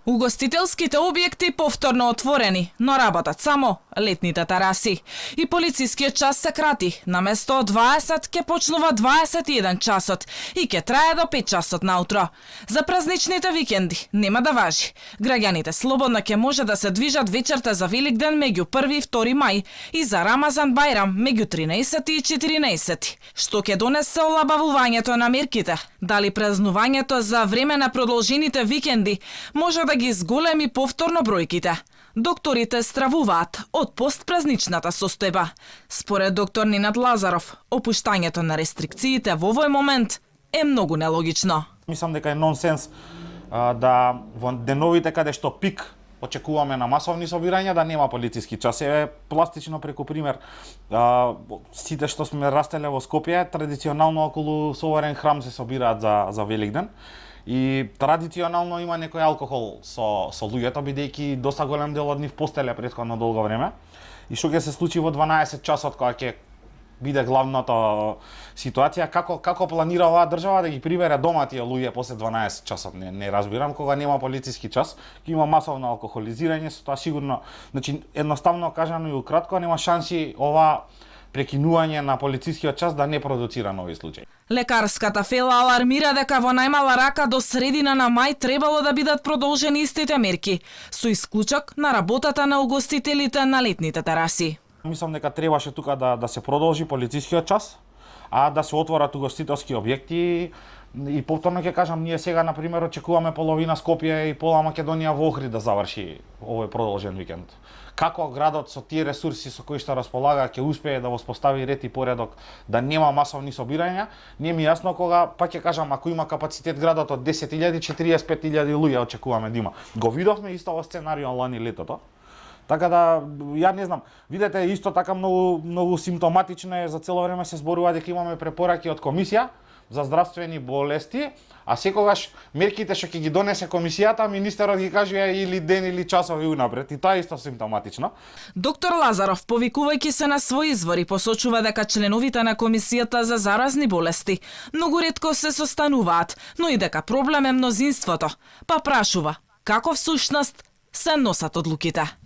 Угостителските објекти повторно отворени, но работат само летните тераси. И полицискиот час се крати. Наместо од 20 ќе почнува 21 часот и ќе трае до 5 часот наутро. За празничните викенди нема да важи. Граѓаните слободно ќе може да се движат вечерта за Великден меѓу 1 и 2 мај и за Рамазан Бајрам меѓу 13 и 14. Што ќе донесе олабавувањето на мерките? Дали празнувањето за време на продолжените викенди може да ги зголеми повторно бројките? Докторите стравуваат од постпразничната состојба. Според доктор Ненад Лазаров, опуштањето на рестрикциите во овој момент е многу нелогично. Мислам дека е нонсенс да во деновите каде што пик очекуваме на масовни собирања да нема полициски час. Е пластично преку пример. Сите што сме растеле во Скопје, традиционално околу Соварен храм се собираат за Великден. И традиционално има некој алкохол со луѓето, бидејќи доста голем дел од нив постеле претходно долго време. И што ќе се случи во 12 часот кога ќе биде главната ситуација, како планира оваа држава да ги прибере дома тие луѓе после 12 часот? Не разбирам, кога нема полициски час, ќе има масовно алкохолизирање, со тоа сигурно, значи едноставно кажано и ukratko, нема шанси ова прекинување на полицискиот час да не продуцира нови случаи. Лекарската фела алармира дека во најмала рака до средина на мај требало да бидат продолжени истите мерки, со исклучок на работата на угостителите на летните тераси. Мислам дека требаше тука да се продолжи полицискиот час, а да се отворат угостителски објекти. И повторно ќе кажам, ние сега, например, очекуваме половина Скопје и пола Македонија во Охрид да заврши овој продолжен викенд. Како градот со тие ресурси со кои што располага ќе успее да воспостави ред и поредок, да нема масовни собирања, не ми јасно кога, па ќе кажам, ако има капацитет градот од 10.000, 45.000 луѓе очекуваме да има. Го видовме исто во сценарио лани летото. Така да, ја не знам, видете, исто така многу симптоматично е, за цело време се зборува дека имаме препораки од комисија за здравствени болести, а секогаш мерките што ќе ги донесе комисијата, министерот ги кажува или ден или часови унапред, и тоа е исто симптоматично. Доктор Лазаров, повикувајќи се на своји извори, посочува дека членовите на комисијата за заразни болести многу ретко се состануваат, но и дека проблем е мнозинството. Па прашува, како всушност се носат одлуките?